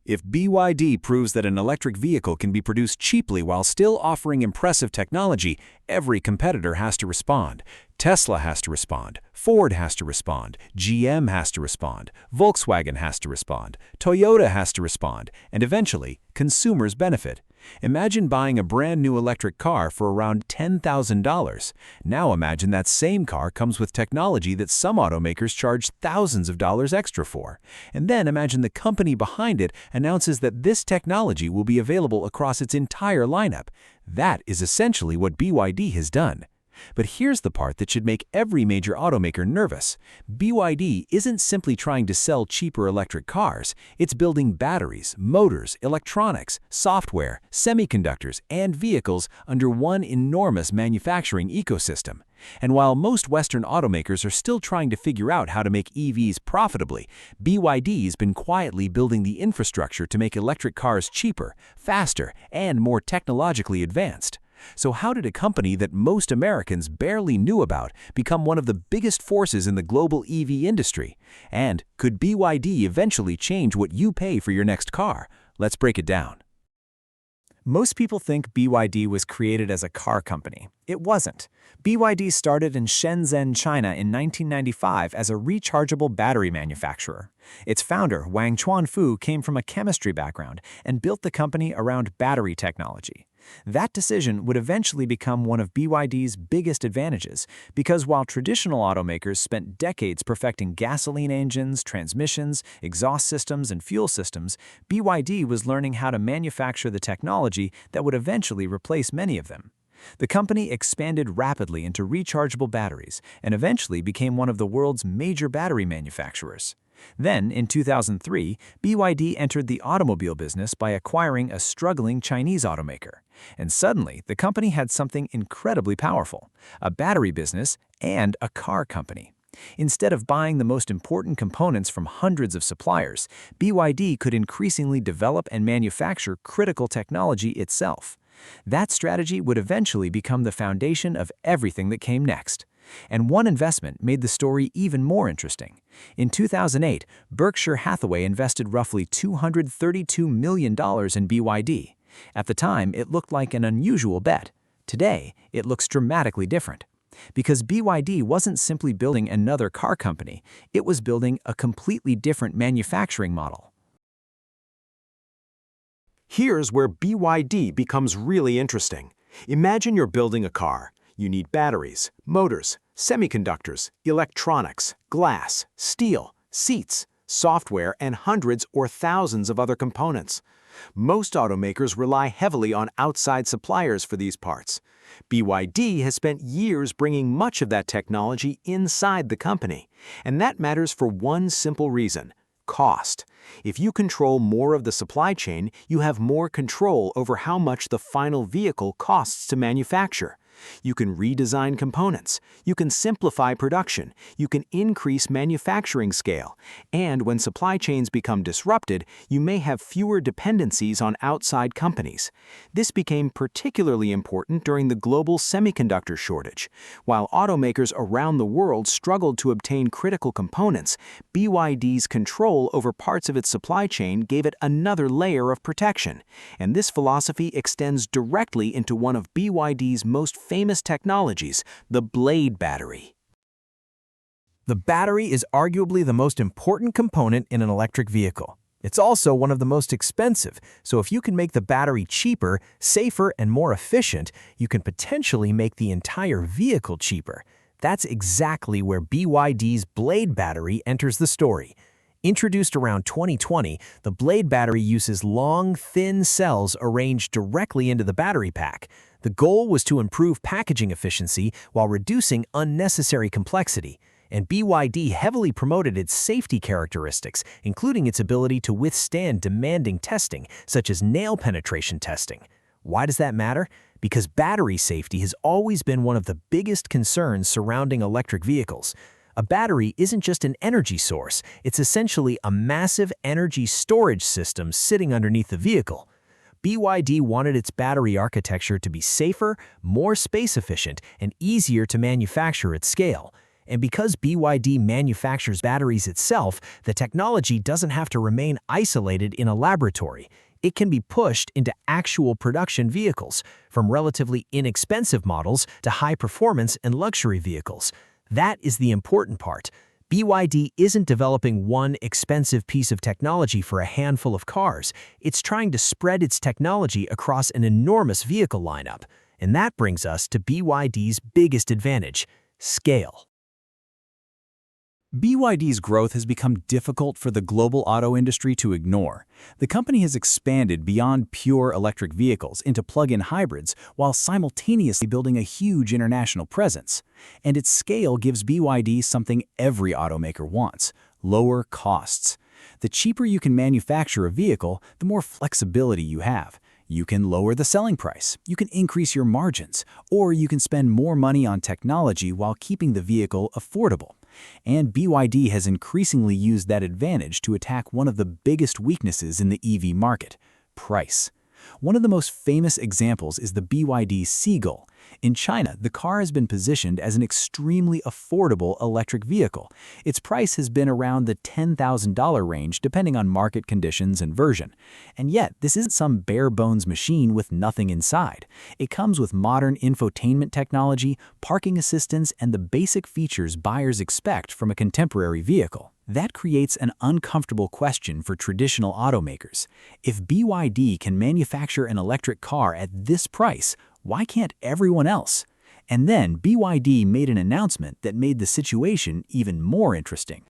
If BYD proves that an electric vehicle can be produced cheaply while still offering impressive technology, every competitor has to respond. Tesla has to respond, Ford has to respond, GM has to respond, Volkswagen has to respond, Toyota has to respond, and eventually, consumers benefit. Imagine buying a brand new electric car for around $10,000. Now imagine that same car comes with technology that some automakers charge thousands of dollars extra for. And then imagine the company behind it announces that this technology will be available across its entire lineup. That is essentially what BYD has done. But here's the part that should make every major automaker nervous. BYD isn't simply trying to sell cheaper electric cars, it's building batteries, motors, electronics, software, semiconductors, and vehicles under one enormous manufacturing ecosystem. And while most Western automakers are still trying to figure out how to make EVs profitably, BYD's been quietly building the infrastructure to make electric cars cheaper, faster, and more technologically advanced. So how did a company that most Americans barely knew about become one of the biggest forces in the global EV industry? And could BYD eventually change what you pay for your next car? Let's break it down. Most people think BYD was created as a car company. It wasn't. BYD started in Shenzhen, China in 1995 as a rechargeable battery manufacturer. Its founder, Wang Chuanfu, came from a chemistry background and built the company around battery technology. That decision would eventually become one of BYD's biggest advantages because while traditional automakers spent decades perfecting gasoline engines, transmissions, exhaust systems, and fuel systems, BYD was learning how to manufacture the technology that would eventually replace many of them. The company expanded rapidly into rechargeable batteries and eventually became one of the world's major battery manufacturers. Then, in 2003, BYD entered the automobile business by acquiring a struggling Chinese automaker. And suddenly, the company had something incredibly powerful: a battery business and a car company. Instead of buying the most important components from hundreds of suppliers, BYD could increasingly develop and manufacture critical technology itself. That strategy would eventually become the foundation of everything that came next. And one investment made the story even more interesting. In 2008, Berkshire Hathaway invested roughly $232 million in BYD. At the time, it looked like an unusual bet. Today, it looks dramatically different. Because BYD wasn't simply building another car company, it was building a completely different manufacturing model. Here's where BYD becomes really interesting. Imagine you're building a car. You need batteries, motors, semiconductors, electronics, glass, steel, seats, software, and hundreds or thousands of other components. Most automakers rely heavily on outside suppliers for these parts. BYD has spent years bringing much of that technology inside the company, and that matters for one simple reason: cost. If you control more of the supply chain, you have more control over how much the final vehicle costs to manufacture. You can redesign components, you can simplify production, you can increase manufacturing scale, and when supply chains become disrupted, you may have fewer dependencies on outside companies. This became particularly important during the global semiconductor shortage. While automakers around the world struggled to obtain critical components, BYD's control over parts of its supply chain gave it another layer of protection. And this philosophy extends directly into one of BYD's most famous technologies, the Blade battery. The battery is arguably the most important component in an electric vehicle. It's also one of the most expensive, so if you can make the battery cheaper, safer, and more efficient, you can potentially make the entire vehicle cheaper. That's exactly where BYD's Blade battery enters the story. Introduced around 2020, the Blade battery uses long, thin cells arranged directly into the battery pack. The goal was to improve packaging efficiency while reducing unnecessary complexity. And BYD heavily promoted its safety characteristics, including its ability to withstand demanding testing, such as nail penetration testing. Why does that matter? Because battery safety has always been one of the biggest concerns surrounding electric vehicles. A battery isn't just an energy source, it's essentially a massive energy storage system sitting underneath the vehicle. BYD wanted its battery architecture to be safer, more space-efficient, and easier to manufacture at scale. And because BYD manufactures batteries itself, the technology doesn't have to remain isolated in a laboratory. It can be pushed into actual production vehicles, from relatively inexpensive models to high-performance and luxury vehicles. That is the important part. BYD isn't developing one expensive piece of technology for a handful of cars. It's trying to spread its technology across an enormous vehicle lineup. And that brings us to BYD's biggest advantage: scale. BYD's growth has become difficult for the global auto industry to ignore. The company has expanded beyond pure electric vehicles into plug-in hybrids while simultaneously building a huge international presence. And its scale gives BYD something every automaker wants: lower costs. The cheaper you can manufacture a vehicle, the more flexibility you have. You can lower the selling price, you can increase your margins, or you can spend more money on technology while keeping the vehicle affordable. And BYD has increasingly used that advantage to attack one of the biggest weaknesses in the EV market: price. One of the most famous examples is the BYD Seagull. In China, the car has been positioned as an extremely affordable electric vehicle. Its price has been around the $10,000 range depending on market conditions and version. And yet, this isn't some bare-bones machine with nothing inside. It comes with modern infotainment technology, parking assistance, and the basic features buyers expect from a contemporary vehicle. That creates an uncomfortable question for traditional automakers. If BYD can manufacture an electric car at this price, why can't everyone else? And then BYD made an announcement that made the situation even more interesting.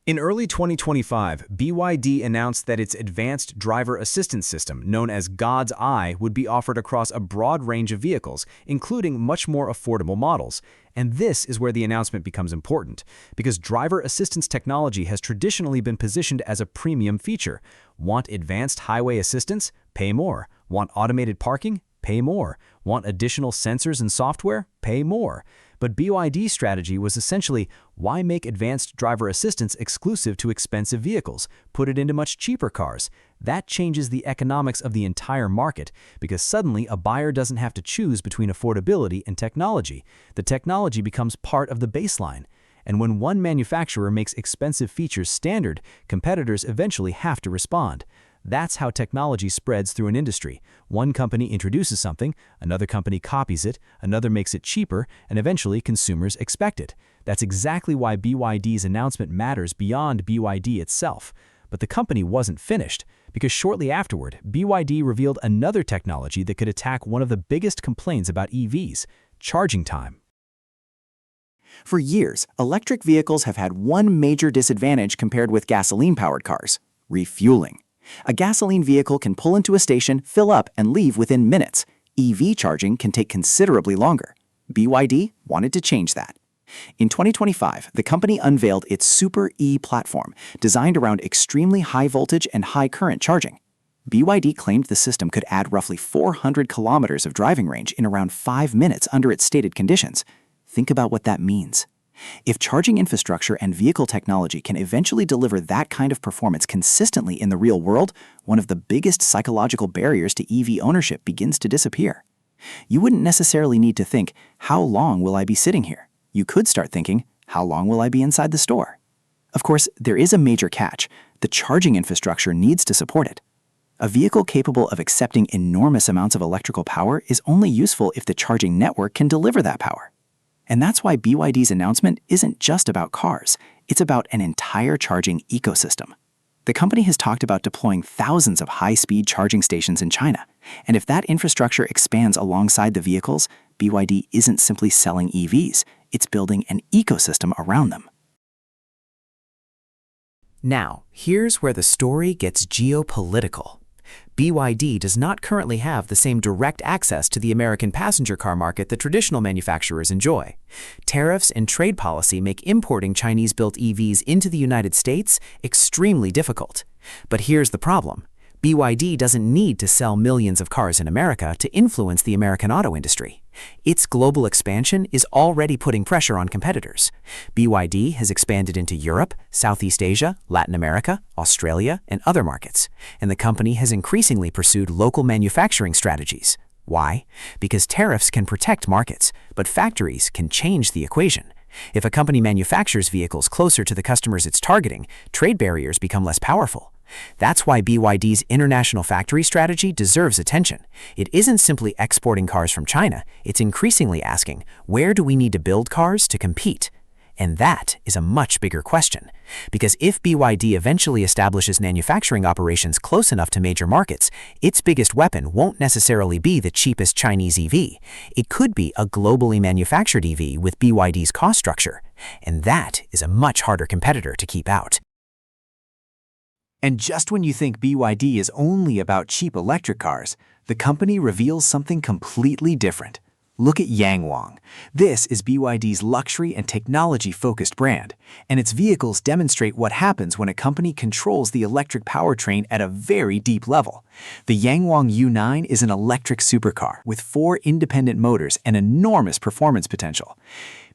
In early 2025, BYD announced that its advanced driver assistance system, known as God's Eye, would be offered across a broad range of vehicles, including much more affordable models. And this is where the announcement becomes important, because driver assistance technology has traditionally been positioned as a premium feature. Want advanced highway assistance? Pay more. Want automated parking? Pay more. Want additional sensors and software? Pay more. But BYD's strategy was essentially, why make advanced driver assistance exclusive to expensive vehicles? Put it into much cheaper cars. That changes the economics of the entire market, because suddenly a buyer doesn't have to choose between affordability and technology. The technology becomes part of the baseline. And when one manufacturer makes expensive features standard, competitors eventually have to respond. That's how technology spreads through an industry. One company introduces something, another company copies it, another makes it cheaper, and eventually consumers expect it. That's exactly why BYD's announcement matters beyond BYD itself. But the company wasn't finished, because shortly afterward, BYD revealed another technology that could attack one of the biggest complaints about EVs: charging time. For years, electric vehicles have had one major disadvantage compared with gasoline-powered cars: refueling. A gasoline vehicle can pull into a station, fill up, and leave within minutes. EV charging can take considerably longer. BYD wanted to change that. In 2025, the company unveiled its Super E platform, designed around extremely high voltage and high current charging. BYD claimed the system could add roughly 400 kilometers of driving range in around 5 minutes under its stated conditions. Think about what that means. If charging infrastructure and vehicle technology can eventually deliver that kind of performance consistently in the real world, one of the biggest psychological barriers to EV ownership begins to disappear. You wouldn't necessarily need to think, how long will I be sitting here? You could start thinking, how long will I be inside the store? Of course, there is a major catch. The charging infrastructure needs to support it. A vehicle capable of accepting enormous amounts of electrical power is only useful if the charging network can deliver that power. And that's why BYD's announcement isn't just about cars, it's about an entire charging ecosystem. The company has talked about deploying thousands of high-speed charging stations in China, and if that infrastructure expands alongside the vehicles, BYD isn't simply selling EVs, it's building an ecosystem around them. Now, here's where the story gets geopolitical. BYD does not currently have the same direct access to the American passenger car market that traditional manufacturers enjoy. Tariffs and trade policy make importing Chinese-built EVs into the United States extremely difficult. But here's the problem. BYD doesn't need to sell millions of cars in America to influence the American auto industry. Its global expansion is already putting pressure on competitors. BYD has expanded into Europe, Southeast Asia, Latin America, Australia, and other markets, and the company has increasingly pursued local manufacturing strategies. Why? Because tariffs can protect markets, but factories can change the equation. If a company manufactures vehicles closer to the customers it's targeting, trade barriers become less powerful. That's why BYD's international factory strategy deserves attention. It isn't simply exporting cars from China, it's increasingly asking, where do we need to build cars to compete? And that is a much bigger question. Because if BYD eventually establishes manufacturing operations close enough to major markets, its biggest weapon won't necessarily be the cheapest Chinese EV. It could be a globally manufactured EV with BYD's cost structure. And that is a much harder competitor to keep out. And just when you think BYD is only about cheap electric cars, the company reveals something completely different. Look at Yangwang. This is BYD's luxury and technology-focused brand, and its vehicles demonstrate what happens when a company controls the electric powertrain at a very deep level. The Yangwang U9 is an electric supercar with 4 independent motors and enormous performance potential.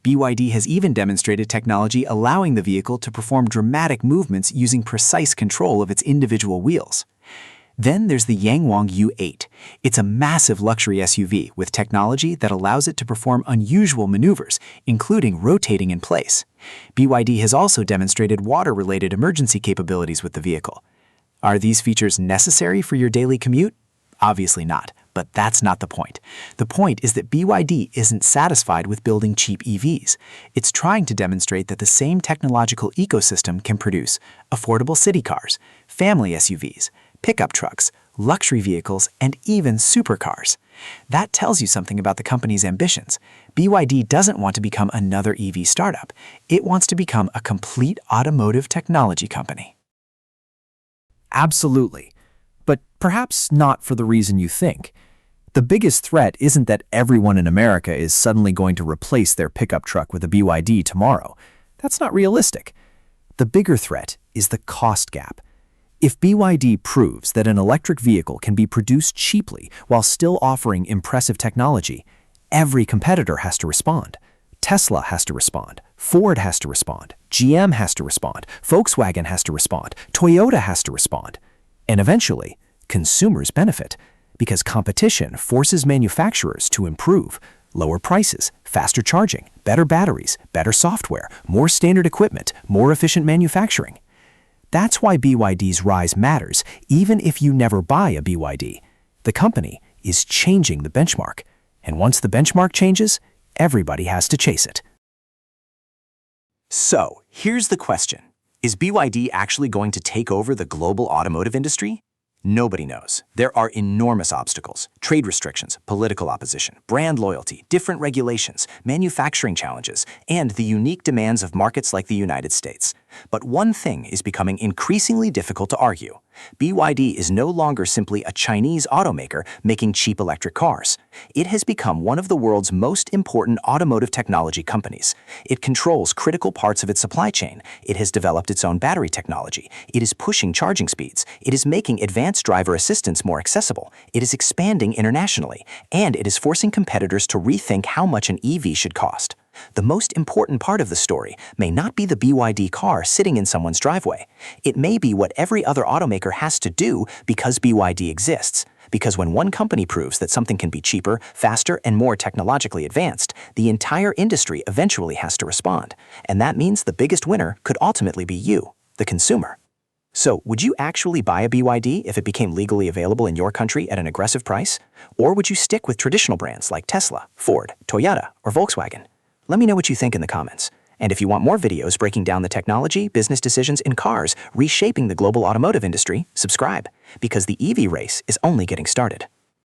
BYD has even demonstrated technology allowing the vehicle to perform dramatic movements using precise control of its individual wheels. Then there's the Yangwang U8. It's a massive luxury SUV with technology that allows it to perform unusual maneuvers, including rotating in place. BYD has also demonstrated water-related emergency capabilities with the vehicle. Are these features necessary for your daily commute? Obviously not, but that's not the point. The point is that BYD isn't satisfied with building cheap EVs. It's trying to demonstrate that the same technological ecosystem can produce affordable city cars, family SUVs, pickup trucks, luxury vehicles, and even supercars. That tells you something about the company's ambitions. BYD doesn't want to become another EV startup. It wants to become a complete automotive technology company. Absolutely. But perhaps not for the reason you think. The biggest threat isn't that everyone in America is suddenly going to replace their pickup truck with a BYD tomorrow. That's not realistic. The bigger threat is the cost gap. If BYD proves that an electric vehicle can be produced cheaply while still offering impressive technology, every competitor has to respond. Tesla has to respond, Ford has to respond, GM has to respond, Volkswagen has to respond, Toyota has to respond. And eventually, consumers benefit because competition forces manufacturers to improve. Lower prices, faster charging, better batteries, better software, more standard equipment, more efficient manufacturing. That's why BYD's rise matters, even if you never buy a BYD. The company is changing the benchmark, and once the benchmark changes, everybody has to chase it. So, here's the question. Is BYD actually going to take over the global automotive industry? Nobody knows. There are enormous obstacles: trade restrictions, political opposition, brand loyalty, different regulations, manufacturing challenges, and the unique demands of markets like the United States. But one thing is becoming increasingly difficult to argue. BYD is no longer simply a Chinese automaker making cheap electric cars. It has become one of the world's most important automotive technology companies. It controls critical parts of its supply chain. It has developed its own battery technology. It is pushing charging speeds. It is making advanced driver assistance more accessible. It is expanding internationally. And it is forcing competitors to rethink how much an EV should cost. The most important part of the story may not be the BYD car sitting in someone's driveway. It may be what every other automaker has to do because BYD exists. Because when one company proves that something can be cheaper, faster, and more technologically advanced, the entire industry eventually has to respond. And that means the biggest winner could ultimately be you, the consumer. So, would you actually buy a BYD if it became legally available in your country at an aggressive price? Or would you stick with traditional brands like Tesla, Ford, Toyota, or Volkswagen? Let me know what you think in the comments. And if you want more videos breaking down the technology, business decisions in cars, reshaping the global automotive industry, subscribe, because the EV race is only getting started.